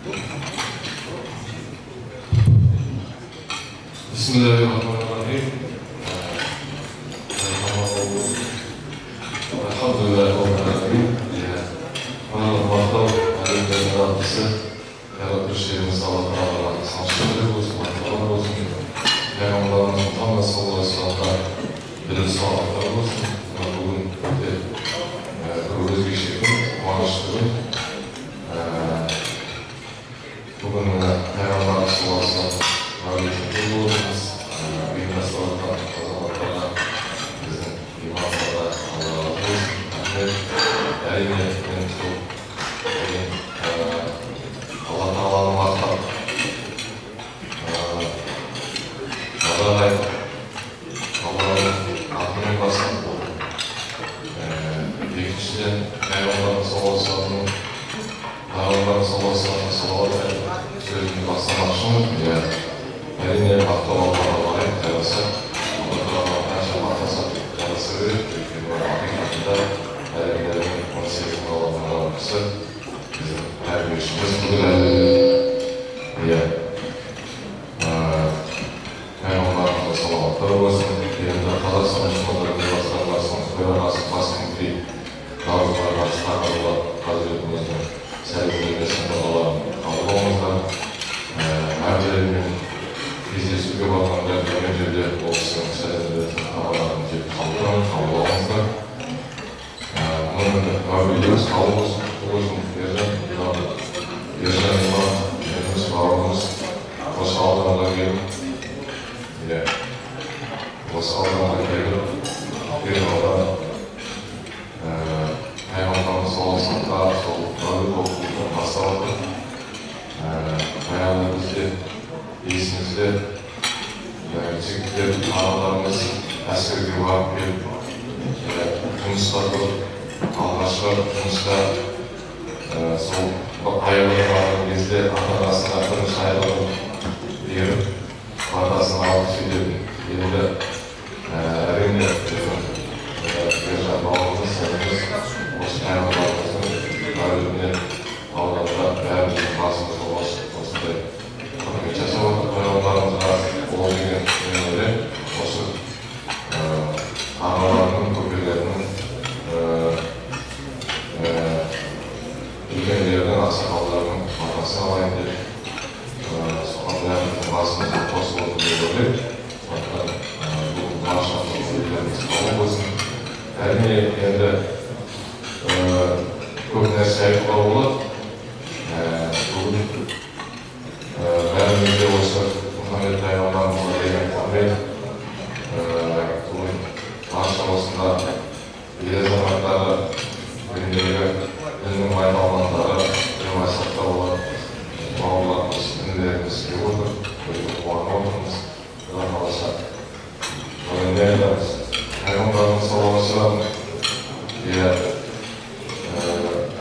Bismillahirrahmanirrahim. Alhamdulillahirrahmanirrahim. Bana maqtov alimlerin Rabbisi, yaratmışlarımız Allah'tan sançları olsun, Allah'tan olsun. Peygamberimiz Muhammed sallallahu aleyhi ve sellem bilim sağlıkları olsun. Bugün de kırmızı bir şeyin kuanışları. Bugün Peygamberimiz sallallahu aleyhi ve sellem Rabbimizin olunuz. Büyük hastalıklar, kazamaklarla bizim imanlara Allah'a olsun. Әрине мен сол алла тағаланы мақтап адан айтып алланың атымен бастап екіншіден пайғамбарымыз саллаллаху алейхи салауат айтып сөзімді бастамақшымын. Әрине мақтау аллаға лайық жараса, алла тағала қанша мақтаса жараса береді. Өйткені ақиқатында әлемдердің 18 Allah'ın Rabbisi bizim her bir işimiz budur әлемдер. Peygamberimize salavatlar olsun. Yerinde Қазақстан Müslümanları Baskanlarının Төрағасы бас мүфти Наурызбай Рашидұлы Hazretimizдің сәлемдемесін дұғаларын қабыл алыңыздар. Әрбіреуімен кездесуге барғанда келген жерде ол кісінің сәлемдемесін хабарларын жеткізіп қабыл алыңыздар.Abiliyoruz, kalmamız, olsun, Yerden İmam, Yerimiz, Bağımız, o sağlığına gelip, o sağlığına gelip, bir orada Peygamberimiz olmasında, soğukları topluluğun hastalığı, hayallerimizde, iyisinizde, çiftlikler, analarımız, askerge varıp gelip, Tunus'ta алғашқы жұмыста сол аялдап барған кезде ата-анасына бірінші айлығын беріп, батасын алып сөйледім. Енді әрине Ержан бауырымыз, сәлеміз осы пайғамбарымыздың әлемінен ауданда бәріміздің басымыз осындай құрмет жасап отыр. Пайғамбарымызға ол деген мен ойлаймын, осы ағаларының, көкелерінің үлкендердің ақсақалдарының батасын алайын деп соған бәріміздің басымызды қосып отыр деп ойлаймын. Сондықтан бұл баршамыздың үйлеріміз қабыл болсын. Әрине енді көп нәрсе айтуға болады. Бүгін бәрімізде осы Мұхаммед пайғамбарымызға деген құрмет, бүгін барша осында ел азаматтары күндегі діннің майталмандары жиырмасықта олар бауырларымыз діндеріміз келіп отыр, өте қуанып отырмыз. Құдай қаласа енді айтамыз, пайғамбарымыз саллаллаху алейхи ва саллям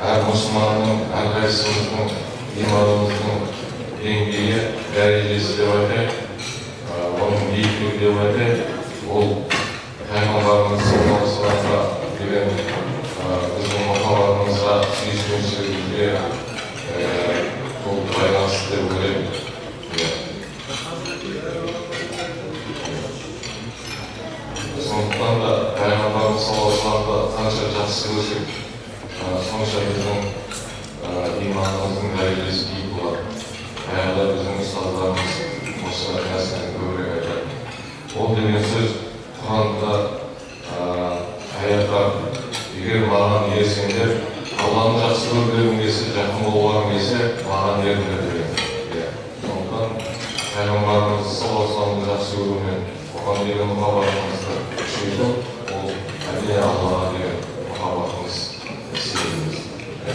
әр мұсылманның, әрқайсымыздың иманымыздың деңгейі, дәрежесі деп айтайық, оның биіктігі деп айтайық, ол пайғамбарымыз саллаллаху алейхи ва саллямға деген біздің махаббатымызға, сүйіспеншілігімізге ол байланысты деп ойлаймын. Сондықтан да пайғамбарымыз саллаллаху алейхи ва саллямды қанша жақсы көрсек, сонша біздің иманымыздың дәрежесі биік болады. Баяғыда біздің ұстаздарымыз осы нәрсені көбірек айтады. Ол деген сөз Құранда аятта егер маған ерсеңдер, Алланы жақсы көргің келсе, жақын болғың келсе, маған еріңдер деген. Сондықтан пайғамбарымыз саллаллаху алейхи ва саллямды жақсы көрумен оған деген махаббатымызды күшейту, ол әрине Аллаға деген махаббатымыз себебіміз.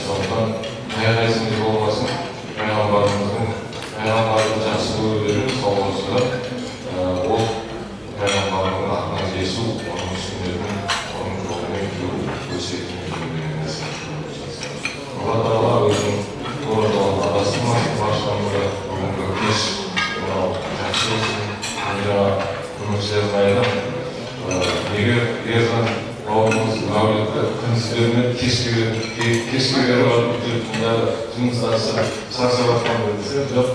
Сондықтан қай-қайсымыз болмасын, пайғамбарды жақсы көруден саллаллаху алейхи ва саллям ол пайғамбардың атынан жесу, оның сүннетін, оның жолымен жүру, өсиетімен жүрген нәрсе. Алла тағала өзінің doğru жолын адастырмай, баршамызды бүгінгі кеш мынау жақсы болсын. Жаңа көмекшілердің айтам, егер Ержан бауырымыз шаршап жатқанымды десем, жоқ,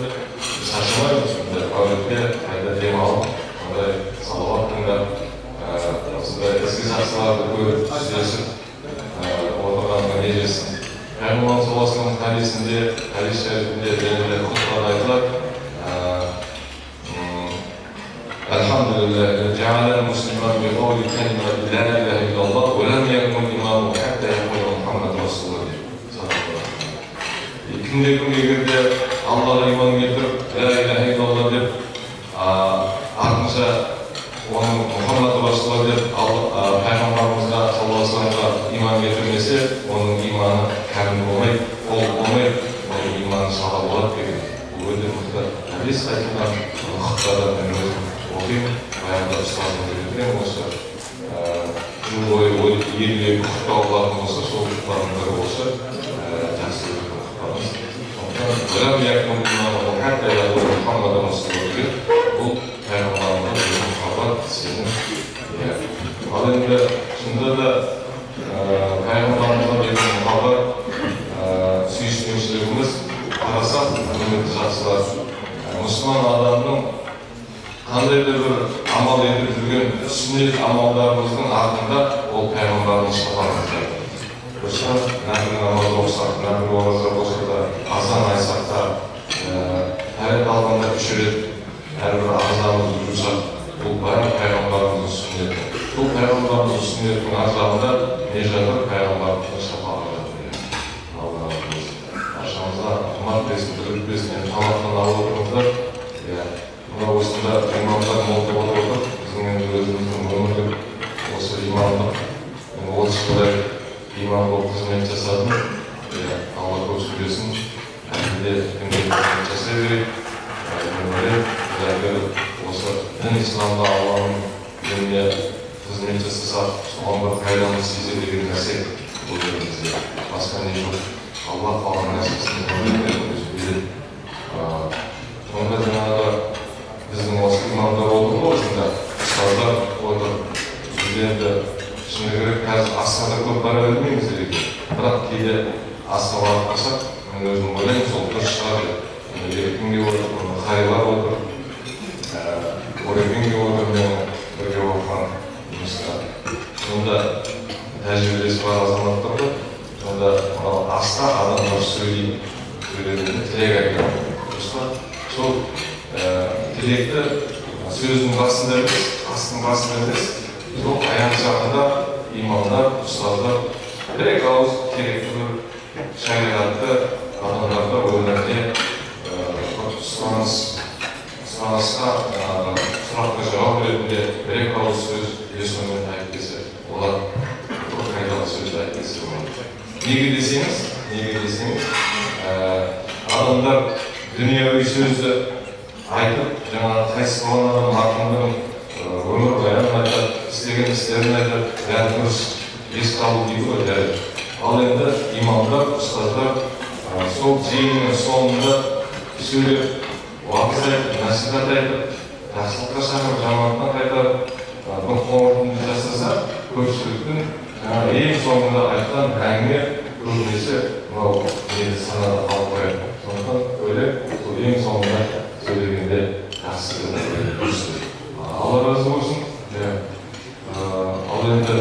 шаршамаймыз, әулетке қайта демалып, сондай салауат тыңдап, осындай ізгі жақсыларды көріп, жүздесіп отырғанға нежесін. Пайғамбарымыз саллаллаху алейхи вассалам хадисінде, хадис шарифінде белгілі хутбада айтылады: Alhamdulillah, ja'ala al-musliman bi qawli kalimati la ilaha illallah wa lam yakun imamu hatta yaqula Muhammad Rasulullah. Kimde-kim егерде Аллаға иман келтіріп, ла иляха илlallah деп, артынша оның Мұхаммад Расулullah деп пайғамбарымызға саллаллаху алейхи вассаламға иман келтірмесе, оның иманы кәміл болмайды, ол болмайды, оның иманы сала болады деген. Бұл өте мықты хадис айтылған хұтбада мен өзім оқимын, баяғыда ұстазым үйреткен осы жыл бойы елге хұтба болатын болса, сол хұтбаның бірі болса, жақсы өткен хұтбамыз. Сондықтан Мұхаммад Расулullah деген бұл пайғамбарымызға өзім хабар сенім. Ал енді шынында да пайғамбарымызға деген хабар сүйіспеншілігіміз қарасақ, құрметті жақсылар, мұсылман адамның қандай да бір амал етіп жүрген сүннет амалдарымыздың артында ол пайғамбарымыз шапағаты. Дұрыс, нәпіл намаз оқысақ, нәпіл ораза болса да, азан айтсақ та, әрет алғанда үш рет әрбір ағзамызды жусақ, бұл бәрі пайғамбарымыздың сүннеті. Бұл пайғамбарымыздың сүннетінің ар жағында не жатыр? Пайғамбарымыздың шапағаты жатыр. Аллаға болсын. Ашамызға ымат берсін, бірлік берсін, тамақтан алып отырыңыздар. Мына осында имамдар мол деп отыр, біздің енді өзіміздің өмірлік осы имамдық, 30 жылдай имам болып қызмет жасадым. Алла көп сөйлесін, әлде күнделікті қызмет жасай берейік. Осы дін исламда Алланың дініне қызмет жасасақ, соған бір пайдамыз тисе деген нәрсе бұл жерімізде. Басқа не жоқ. Алла қалған нәрсесін береді. Сонда жаңағы біздің осы имамдар oldu ғой, осында ұстаздар отыр. Біз енді шыны керек, қазір асқада көп бара бермейміз керек. Бірақ кейде асқа барып қалсақ, мен өзім ойлаймын, сол дұрыс шығар. Еркінге отыр, қарилар отыр, орекенге отыр, мен бірге оқыған жұмыста. Сонда тәжірибесі бар азаматтар ғой. Сонда асқа адамдар сөйлейтін тілек айтқан. Сол тілекті сөздің басында емес, астың басында емес, сол аяқ жағында имамдар, ұстаздар бір ауыз керекті бір шариғатты адамдарға өмірде сұранысқа, сұраққа жауап ретінде бір ауыз сөз есіммен айтып десе, олар көп пайдалы сөз айтып десе болады. Неге десеңіз, адамдар дүниеви сөзді айтып, жаңағы қайсы болған адам марқұмдың өмір баянын айтады, істеген істерін айтады, бәрі дұрыс еске алу дейді ғой, дәрі. Ал енді имамдар, ұстаздар сол жиынның соңында сөйлеп, уағыз айтып, насихат айтып, жақсылыққа шақырып, жамандықтан қайтарып, бір қорытынды жасаса, көпшіліктің ең соңында айтқан әңгіме көбінесе мынау нені санада қалып қояды. Сондықтан ойлаймын, сол ең соңында сөйлегенде жақсы дұрыс. Алла разы болсын. Ал енді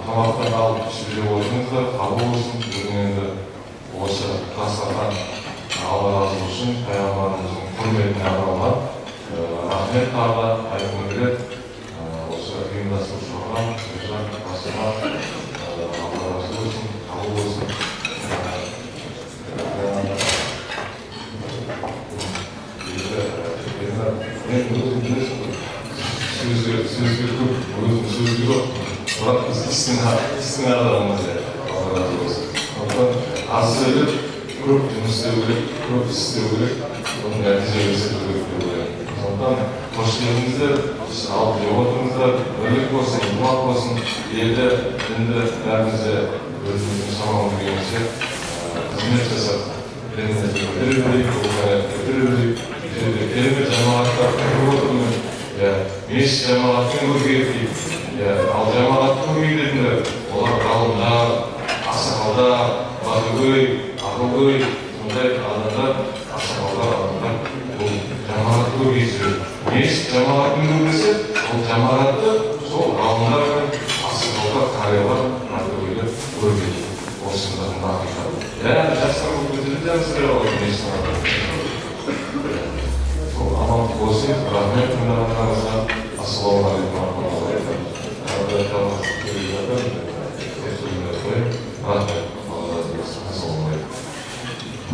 тамақтан алып ішіп жеп отырыңыздар, қабыл болсын. Бүгін енді осы дастархан Алла разы болсын. Пайғамбарымыздың құрметіне арналған рахмет тағы айтқым келеді. Осы ұйымдастырушыларға, сержан, басыма Алла разы болсын, қабыл болсын. Сөзге көп, өзім сөзге жоқ, бірақ біз істің адамымыз Алла разы болсын. Аз сөйлеп, көп жұмыс істеу керек, көп істеу керек, оның нәтиже көрсету керек деп ойлаймын. Сондықтан қош келдіңіздер, алып жеп отырыңыздар, бірлік болсын, ынтымақ болсын, елді, дінді бәрімізде өзіміздің шамамыз келгенше қызмет жасап, дінді көтере берейік, көтере берейік. Керемет жамағаттар көріп отырмын. Мешіт жамағаттың көргейік дейді. Ал жамағаттың көргейтіндер, олар ғалымдар, ақсақалдар, батыргөй, ақылгөй, сондай адамдар ақсақалдар алдында бұл жамағаттылық есігі. Мешіт жамағатын көбесі, ол жамағатты сол ғалымдар мен ақсақалдар, қариялар мәртебелі көрмейді. Осындығын ақиқат. Жастар болып көтеріп жәрістер алады мешіт. Сол аман болсын, рахмет тыңдағандарыңызға. Ассалаумағалейкум.